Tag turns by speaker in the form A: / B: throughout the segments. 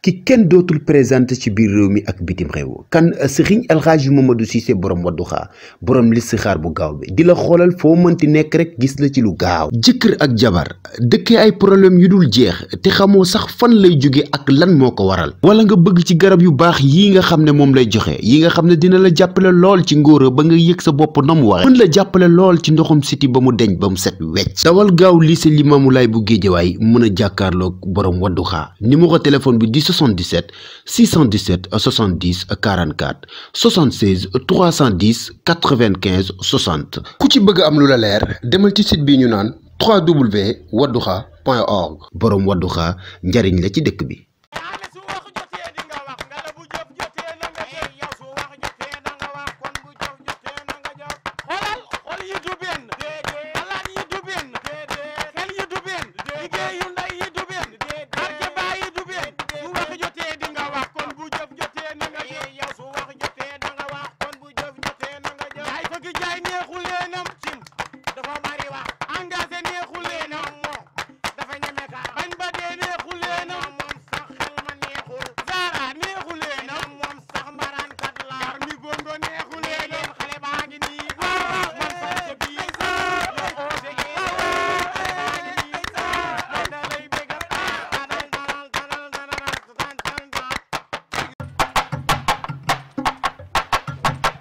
A: ki kenn dootul présenté ci biir réew mi ak bitim réew kan Serigne El Hadji Mamadou Cissé borom Wadduha borom listixaar bu gaaw bi di la xoolal foo mënti nekk rek gis la ci lu gaaw jëkkër ak jabar dëkkee ay problème yu dul jeex te xamoo sax fan lay jóge ak lan moo ko waral wala nga bëgg ci garab yu baax yii nga xam ne moom lay joxe yi nga xam ne dina la jàppale lool ci ngóora ba nga yëg sa bopp na mu waxe mën la jàppale lool ci ndoxum siti ba mu deñ ba mu set wecc dawal gaaw lycée Limamoulaye bu Géejawaay mën a jàkkaarloog borom Wadduha numéro téléphone bi 77 617 70 44 76 310 95 60 ku ci bëgg am lu la leer demal ci site bi ñu naan www.wadduha.org borom Wadduha njariñ la ci dëkk bi.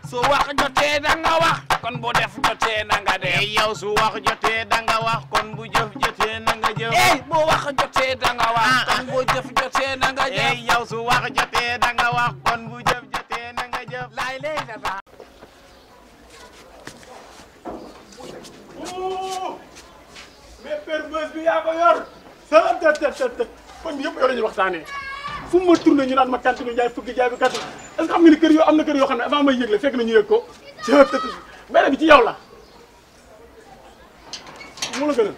B: su wax jotee da nga wax kon bu def jotee na nga def yow su wax jotee da nga wax kon bu jëf jotee na nga jëf bu wax jotee da nga wax kon bu jëf jotee na nga jëf yow su wax jotee da nga wax kon bu jëf jotee na nga jëf laay lay la
C: mais père Beuz bi yaa ko yor sa të kon bi yëpp yow la ñuy waxtaanee fu ma tourné ñu naan ma kantinu jaay fukki jaay bi kantinu est-ce que xam nga ni kër yoo am na kër yoo xam ne avant may yëgle fekk na ñu yëg ko beneen bi ci yow la mu la gënal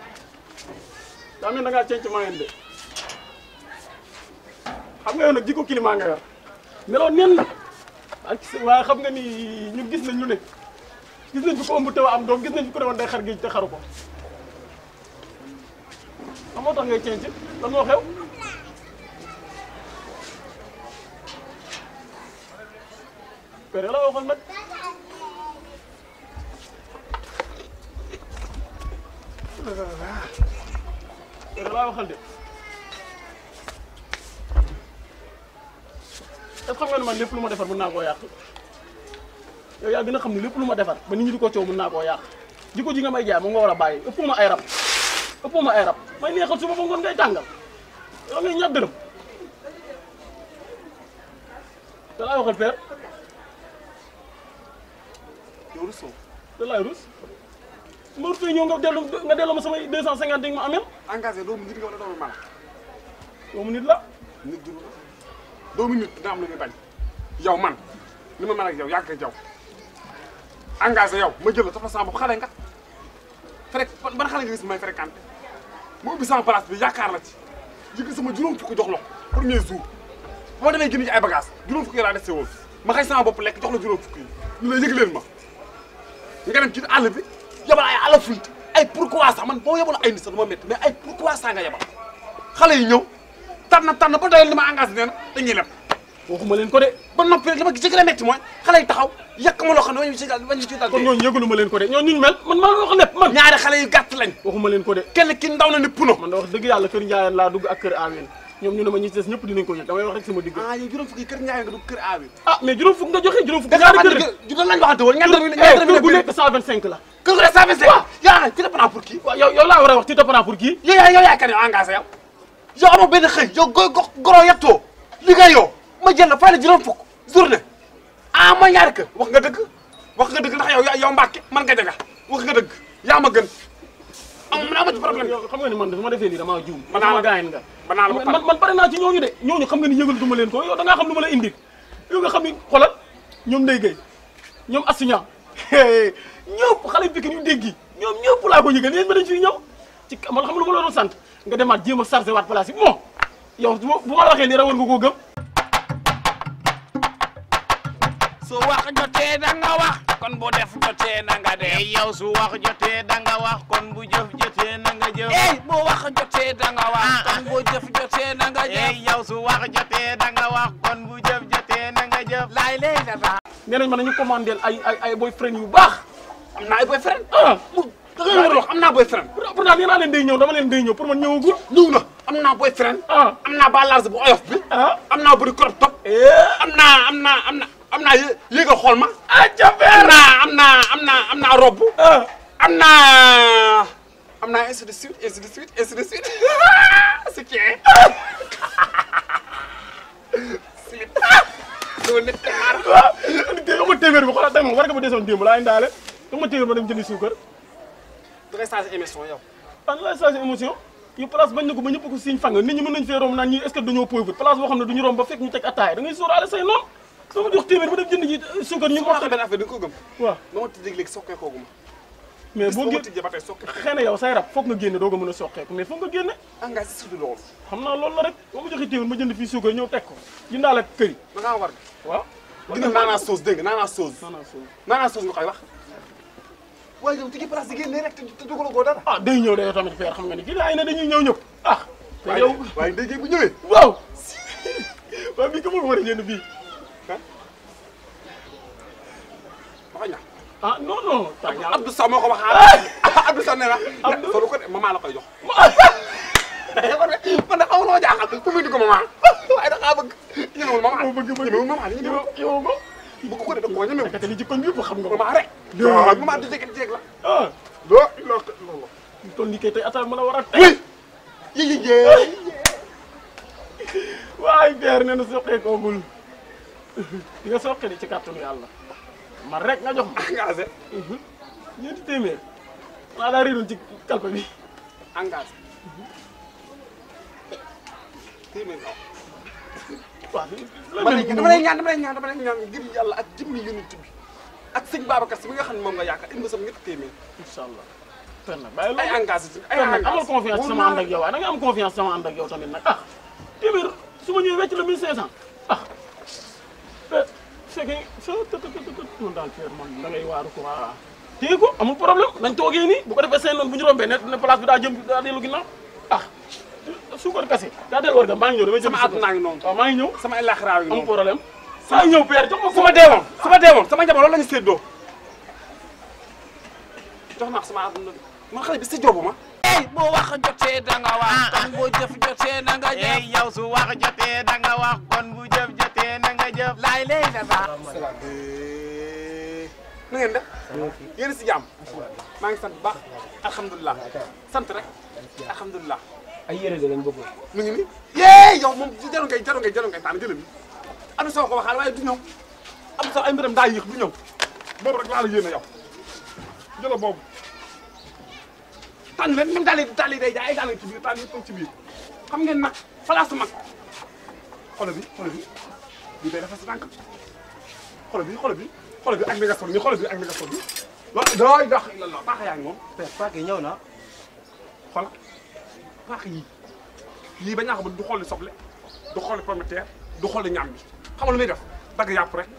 C: daa mel da ngaa cenc maa ngeen de xam nga yow nag jikko climat nga yor meloo nen la waaye xam nga ni ñun gis nañ lu ne gis nañ fi ko ëmb taw am doom gis nañ fi ko demoon day xar géej te xaru ko xam moo tax ngay cenc lan moo xew père la waxoon nag père laa waxal de est-ce que xam nga ne man lépp lu ma defar mën naa koo yàq yow yaa gën a xam ne lépp lu ma defar ba nit ñi di ko coow mën naa koo yàq jikko ji nga may jaay moom nga war a bàyyi ëppoo ma ay rab ëppoo ma ay rab may neexal suba ba ngoon ngay tàngal yow ngay ñaar dërëm te laa waxal père yow rusoo da laay rus ma rusoo ñëw nga delloo ma samay 250 yi ma amee.
D: engagé doomu nit nga wala doomu mala.
C: doomu nit la.
D: nit jur la doomu nit dina am lu muy bañ yow man li ma mel ak yow yàgg ak yow engagé yow ma jël la dafa sama bopp xale nga ban xale nga gis may fréquenté ma ubbi sama place bi yaakaar la ci yëg sama juróom fukki jox la ko premier jour ba ma demee génn ci ay bagages juróom fukki laa dese woon ma xëy sama bopp lekk jox la juróom fukki yi ñu la yëg leen ma nga dem ci àll bi yabal ay àll fuy ay pourquoi sax man boo yebal ay nit sax du ma métti mais ay pourquoi sax nga yebal xale yi ñëw tànn ba doyal li ma engagé nee na dañuy leb
C: waxuma leen ko de
D: ba noppi rek li ma gis a métti mooy xale yi taxaw yàq ma loo xam ne wañu ci daal
C: kon ñooñu yëgalu ma leen ko de ñooñu ñu mel man maa wax lépp man
D: ñaari xale yu gàtt lañ
C: waxuma leen ko de
D: kenn ki ndaw na ni puno
C: man da wax dëgg yàlla kër Ndiayeen laa dugg ak kër Aween ñoom ñu ne ma ñi ci des ñëpp dinañ ko yëg damay wax rek sama digg
D: yow juróom fukki kër Ndiayeen nga dugg kër Aween
C: mais juróom fukk nga joxe juróom fukk ñaari kër
D: ju doon lañ waxante woon ñaar
C: kër gu nekk 125 la
D: kër gu nekk 125 yaa tu te prends pour qui
C: waaw yow laa war a wax tu te prends pour qui
D: yow yaa kan yow engagé yow amoo benn xëy yow goro yettoo liggéeyoo ma jël la fay la juróom fukk journée ma ñaari kër wax nga dëgg ndax yow Mbàkke man nga jaga wax nga dëgg yaa ma gën ama ci problème
C: xam nga ni man su ma defee lii damaa juum
D: ma
C: gaayen nga
D: man
C: pare naa ci ñooñu de ñooñu xam nga ni yëgal duma leen ko yow da ngaa xam lu ma la indi yow nga xam ni xoolal ñoom Ndeye Gueye ñoom Assignan ñëpp xale bi ñu dégg ñoom ñëpp laa ko yëgal yéen ba dañ fiy ñëw ci man xam lu ma la doon sant nga demaat jéem a chargé waat place yi bon yow bu ma la waxee lii rek war nga koo gëm
B: su wax jotee da nga wax kon bu def jotee na nga def yow su wax jotee da nga wax kon bu jëf jotee na nga jëf bu wax jotee da nga wax kon bu jëf jotee na nga jëf yow su wax jotee da nga wax kon bu jëf jotee na nga jëf laay lay data
C: nee nañ ma nañu commandé ay boyfriend yu baax.
D: am naa ay boyfriend.
C: da ngay war a wax
D: am naa boyfriend.
C: pourtant nee naa leen day ñëw dama leen day ñëw pour man ñëwagul.
D: ñëw na am naa boyfriend. am naa ba large bu oyof bi. am naa bu di crop top. am naa yéegal xool ma.
C: jafe
D: am naa robe. am naa ainsi de suite c'est qui slip. doo nekk xaar.
C: waaw ma téeméer bi xoolal tey moom war nga ma desoon démb laa indaale ma téeméer ma dem jëndi suukar.
D: da ngay changé émission yow.
C: la changé émotion yow place bañ na ko ba ñëpp ko signe fang nit ñi mën nañu fee romb naan ñii est-ce que dañoo pauvre place boo xam ne duñu romb ba fekk ñu teg attaaya da ngay sóoraale say noonu soo ma jox téeméer ba dem jënd ji suukar ñu
D: wax benn affaire di nga ko gëm.
C: waaw
D: ba ma tëjee léegi sokkee kooguma.
C: mais boo
D: ma tëjee ba tey sokkee.
C: xëy na yow say rab foog nga génne doo ko mën a soqeeku mais foog nga génne
D: engagé si surtout loolu.
C: xam naa loolu la rek boo ma joxee téeméer ma jënd fii suukar ñëw teg ko jëndaale kër yi
D: da ngaa war.
C: waaw
D: dina naanaa sauce dégg nga naanaa sauce. naanaa sauce nga koy wax. waaye yow tigi place di génne rek te dugaloo ko dara.
C: day ñëw de yow tamit père xam nga ni kii laay ne dañuy ñëw ñëpp te yow
D: waaye ndéggee bu ñëwee.
C: waaw waaw bii ka ma war a jënd bii non
D: Abdou Sow moo ko waxaat. Abdou Sow nee na. Abdou ko de maman la koy jox. man de xaw ma jaaxal fu muy dugg maman waaye da ngaa bëgg. ñemewul maman ñemewul maman ñemewul ko. bëgg ko de da koo ñemewul.
C: te li ci koñ bi yëpp xam nga
D: maman rek. waaw maman du jékki-jékki la. loolu.
C: toll nii kay tey attaque ma la war a tey. waaye père nee na soqee koogul di nga soqee di ci kàttanu yàlla. man rek nga jox ma.
D: engagé.
C: ñeenti téeméer. maa daa réeroon ci kalpe bi.
D: engagé. téeméer nga
C: waaw
D: dama lay ñaan ngir yàlla ak jëmmi yonent bi ak sëñ Babacar Si mi nga xam ne moom nga yaakaar indi ma sama ñetti téeméer.
C: incha allah. fen nag bàyyi
D: ay engagé ay engagé
C: amal confiance sama ànd ak yow waaye da nga am confiance sama ànd ak yow tamit nag téeméer su ma ñëwee wecc la 1500 fekkee man daal père man da ngay waaru ko waa téye ko amul problème nañ toogee nii bu ko defee seen noonu bu ñu rombee ne place bi daa jëm daa dellu ginnaaw suukar kase daa dellu war ga maa ngi ñëw damay jëm
D: sama àdduna ngi noonu
C: waaw maa ngi ñëw
D: sama ay laaxiraaw yi noonu
C: amul problème saa ñëw père jox ma
D: su ma deewoon sama njaboot loolu la ñu séddoo jox naa sama àdduna man xale bi si jobu ma
B: bu wax jotee da nga wax kon bu jëf jotee na nga jëf yow su wax jotee da nga wax kon bu jëf jotee na nga jëf laay lay data
D: na ngeen def yéen si jàmm maa ngi sant bu baax alhamdulilah sant rek alhamdulilah
E: ay yére de lañ bëggoon
D: mu ngi nii yow moom jaru ngay taan jëlal mi am na soo ko waxaal waaye du ñëw am na soo ay mbiram daa yéex du ñëw boobu rek laa la yéene yow jëla boobu tànn leen même daal yi day jaay ay daal ci biir tànn yi toog ci biir xam ngeen nag place mag xoolal bi bii day dafa si tànk xoolal bi ak mi nga sol ni xoolal bi ak mi nga sol bi loolu dooy dox la baax yaa ngi moom
E: paak yi ñëw na
D: xoolal baax yii ba ñaa xam du xooli soble du xooli pomme de terre du xooli ñam bi xam nga lu muy def dagg yàpp rek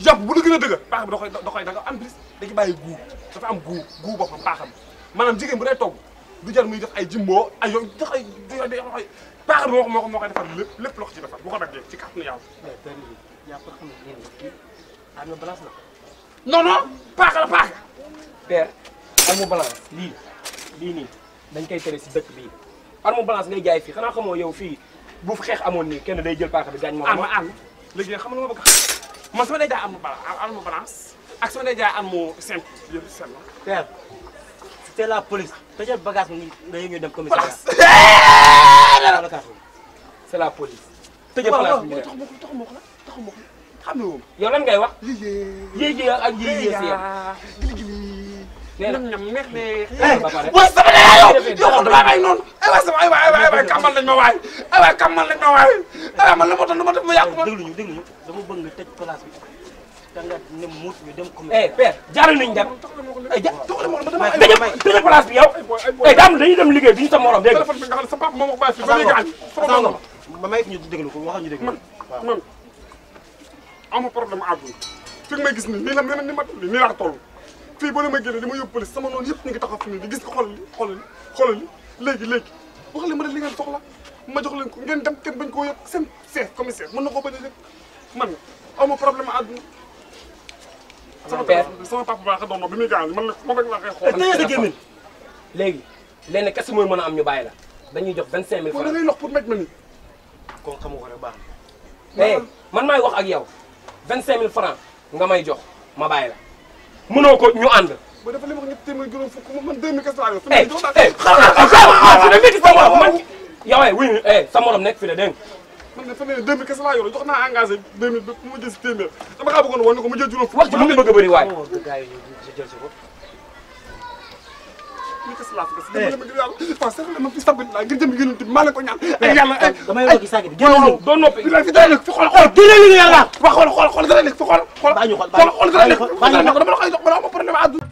D: yàpp bu la gën a dëgg baax bi da koy dagg en plus da ci bàyyi guu dafa am guu boppam baaxam maanaam jigéen bu day togg du jar muy def ay jimbo ay yooyu jox ay baax bi moo koy defar lépp loo ko ci defar bu ko daggee ci kàttanu yàlla.
E: mais père bi yaa ko xam ne yéen kii arme balance la.
D: non paaka la paaka.
E: père arme balance lii nii dañ koy tere si dëkk bii arme balance ngay jaay fii xanaa xamoo yow fii bu fi xeex amoon nii kenn day jël paaka bi gaañ moo
D: arme léegi xam nga lu ma bëgg xam man sama day jaay arme balance ak sama day jaay arme simple yëpp seen la.
E: père c'est la police tëjal bagage bi nga yëg ñu dem commissariat. c'est la police. tëjal place bi ñu dem
D: taxuma ko xam nga
E: yow lan ngay wax.
D: yéegee
E: ak yéegee si yow.
D: gili nee na ñam neex
E: ba pare
D: waaye sama nee yow dama may noonu ay waay kàmmal nañ ma waay ay man la moo tax du ma def ma yàqu ma.
E: déglu ñu dama bëgg nga tëj place bi da nga ne muut ñu dem commissariat. père jaaral nañ dem. tëjal place bi yow. dañuy dem liggéey duñu sa morom dégg nga.
D: téléphone bi nga xam ne sa papa moo ma ko bàyyi fii ba léegi añ.
E: ma may ñu déglu ko waxal ñu déglu.
D: man amoo problème àdduna fi may gis nii la ni ma toll nii laa toll fii boo ma génne di ma yóbbu police sama noonu yëpp ñu ngi taxaw fi nii di gis nga xoolal léegi wax leen ma ne li ngeen soxla ma jox leen ko ngeen dem kenn bañ koo yëg seen chef commissaire mën na koo bañ a yëg man amoo problème àdduna sama papa baax a doon bi muy gaañ man nag moom rek laa koy xool
E: léegi lenn kese mooy mën a am ñu bàyyi la dañuy jox 25000 francs
D: da ngay lox pour mej ma nii
C: kon xamu ko rek baax
E: man maay wax ak yow 25000 francs nga may jox ma bàyyi la mënoo ko ñu ànd.
D: ba dafa li ma wax ñetti téeméer juróom fukk man 2000 kese laa yor.
E: sa morom nekk fi de dégg nga.
D: man de fa ne 2000 kese laa yor jox naa engagé 2000 ba mu jël si téeméer dama kaa bëggoon woon ne ko mu jël juróom fukk.
E: wax ci lu mu bëgg a bëri waay.
D: lii kese laa fi kese dama la bëgg yàlla waaw sax la ma fi sabal laa ngir jëm yonent bi maa la ko ñaan ay yàlla ay
C: damay wax ci saag bi génn
E: doo noppi
D: fi dara nekk fi xool
C: génne li yàlla
D: wax xool dara nekk fi xool
C: baa ñu xool
D: dara nekk dama la koy jox bala ma problème àdduna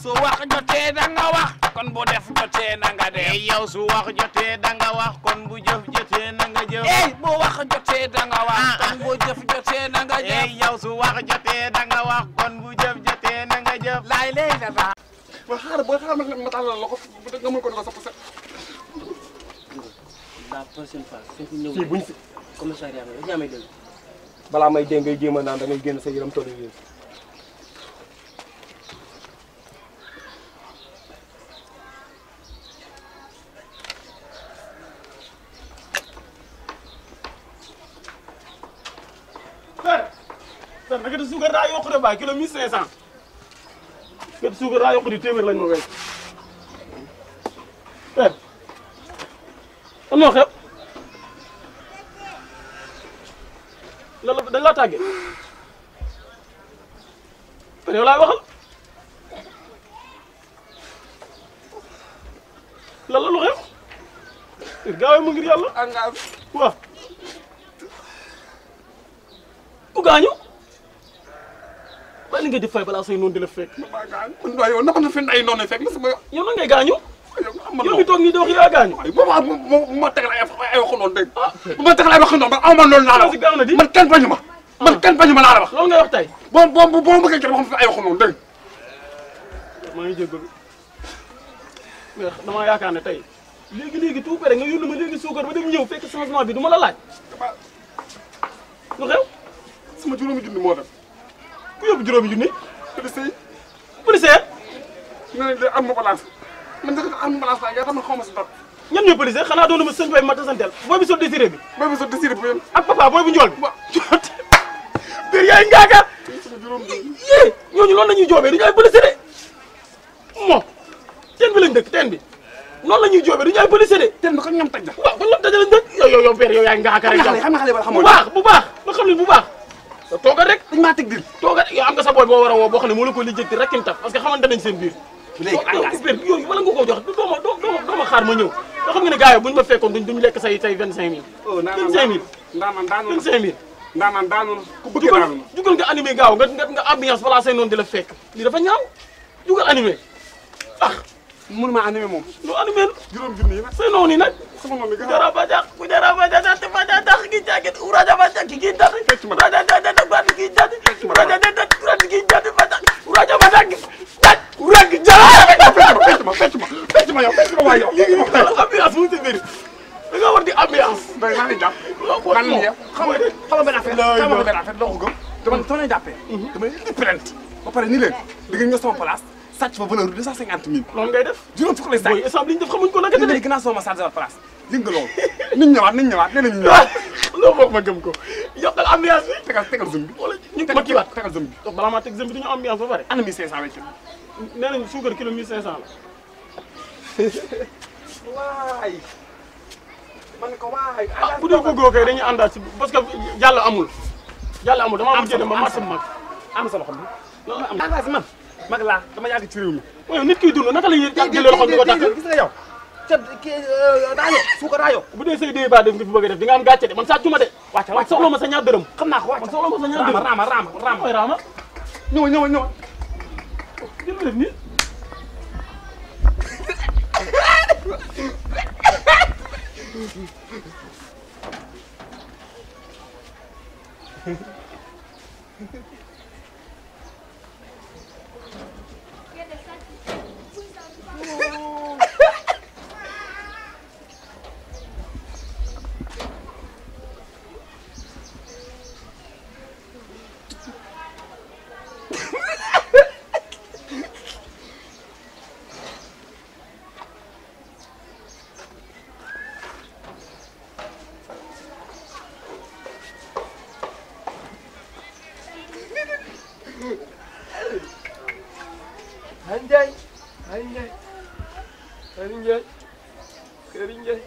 B: su wax jotee da nga wax kon bu def jotee na nga def yow su wax jotee da nga wax kon bu jëf jotee na nga jëf bu wax jotee da nga wax kon bu jëf jotee na nga jëf yow su wax jotee da nga wax kon bu jëf jotee na nga jëf laay léegi da ba
D: xaar ma tàllal la ko nga mën ko doon sa
C: la prochaine fois fii ñëw
E: fii buñ fi
C: commissariat bi dañu amay dégg
E: balaa may dégg ngay jéem a naan da ngay génn sa yëram toll nii.
C: Fer naka de suukar daa yokku de ba kilo 1500 kat suukar daa yokku di téeméer lañ ma wéy Fer am noo xew lan la dañ laa tàggee Fer yow laay waxal lan la lu xew gaawee mu ngir yàlla
D: engagé
C: waaw ku gaañu ba li nga di fay balaa say noonu di la fekk
D: maa gaañ man waaye yow na ma fi ay noonu fekk la sama
C: yow nan ngay gaañu
D: yow xam
C: yow mi toog nii di wax yaa gaañu
D: ay bu ma tegal ay waxu noonu dégg bu ma tegal ay waxu noonu man aw ma loolu laa la
C: si gaaw na di
D: man kenn bañu ma man kenn bañu ma laa la wax
C: loolu ngay wax tey
D: boo bëggee kenn wax ay waxu noonu dégg
C: maa ngi jégalu mais damaa yaakaar ne tey léegi tout pare nga yónni ma léegi suukar ba dem ñëw fekk changement bi du ma la laaj lu xew
D: sama juróomi junni moo dem
C: ku yóbbu juróomi junni
D: policier
C: policier
D: nee nañ de am ma balance man dëgg am ma balance laa yaa xam ne xaw ma si dara
C: ñan ñooy policier xanaa doon na ma sëñ bay ma tasantel booy bi sol désiré bi
D: booy bi sa désiré bu yem
C: ak papa booy bu njool bi
D: waaw
C: biir yaay ngaaka
D: sama juróomi junni
C: yée ñooñu loolu la ñuy joobee du ñu ay policier de moo teen bi lañ dëkk teen bi noonu la ñuy joobee du ñu ay policier de
D: teen bi ko ñam taj la
C: waaw ba ñoom dajale dëkk yow père yow yaay ngaaka rek
D: xam nga xale wala xamoo
C: bu baax nga xam ne bu baax toogal rek
D: dañ maa teg dil
C: toogal yow am nga sa booy boo war a woo boo xam ne moo la ko lijjanti rek kim taf parce que xamante nañ seen biir
D: léegi engagé
C: yooyu bala nga koo jox doo ma xaar ma ñëw nga xam nga ne gars yi buñu ma fekkoon duñ lekk say 25000 25000 25000
D: ndaanaan daanoon ku bëgg daanoon
C: jugal nga animé gaaw nga ambiance balaa say noonu di la fekk lii dafa ñaaw jugal animé
D: mënu maa animé moom
C: loo animé
D: juróom junni yi nag
C: say noonu yi nag
D: sama noonu
C: ku jara ba jax te ba jax gi jaget uraja ba jax gi jax uraja ba gi jax uraja ba jax urag jara
D: fecc ma yow waaye yow
C: ambiance mu ci biir da nga war di ambiance
D: day naa lay jàpp man ni yow xam nga benn affaire doo ko gëm dama lay jàppee dama indi plainte ba pare ni leen di nga ñëw sama place sàcc fa valeur 250 000
C: loolu ngay def
D: juróom fukk lay sàcc
C: booy exemple li ñu def xamuñ ko naka
D: léegi gannaaw sama sàcc sama place yëg nga loolu niñ ñëwaat nee nañu ñëwaat
C: loolu foog ma gëm ko yokkal ambiance bi
D: tegal zone bi
C: wala ñu ma kiiwaat
D: tegal zone bi
C: balaa maa teg zone bi duñu ambiance ba pare
D: ana 1500 wecc
C: nee nañ suukar kilo 1500 la
D: waay man ko waay
C: bu dee bëggoo kay dañuy àndaat si parce que jàll amul dama mujjee dem ba marché mag
D: am sa loxo bi
C: loolu am
D: engagé man mag laa dama yàgg ci réew mi
C: mooy nit kiy dund naka la jëlee loxo di ko takk
D: gis nga yow ca daa yokk suukar daa yokk
C: bu dee say débat def nga fi bëgg a def di nga am gàcce de man sàccuma de wàcc soxla ma sa ñaar dërëm
D: xam naa ko wàcc
C: man soxla ma sa ñaar dërëm
D: raama
C: mooy raama
D: ñëw
C: jël ma def nii
E: Anjay, anjay, anjay, anjay, anjay,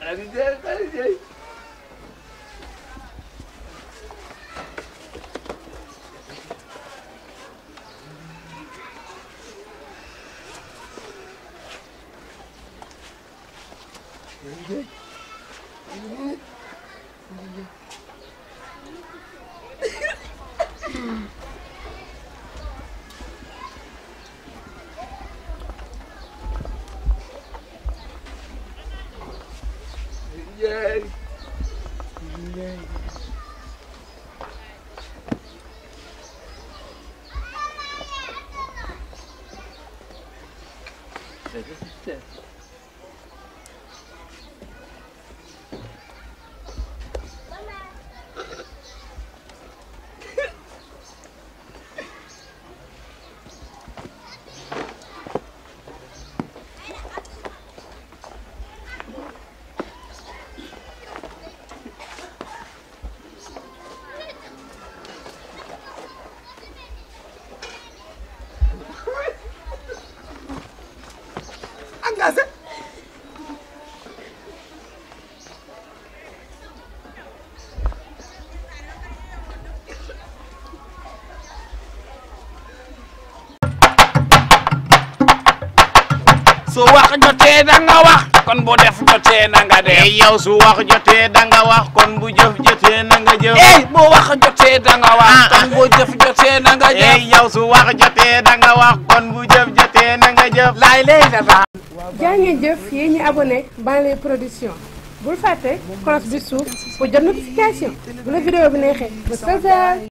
E: anjay, anjay. Yay! Yay!
D: Engagé.
B: su wax jotee da nga wax kon bu def jotee na nga def yow su wax jotee da nga wax kon bu jëf jotee na nga jëf bu wax jotee da nga wax kon bu jëf jotee na nga jëf yow su wax jotee da nga wax kon bu jëf jotee na nga jëf laay lay da
F: jaa ngeen jëf yéen ñi abonné Banlieue Production bul fàtte cloche bi suuf pour jot notification bu la vidéo bi neexee ba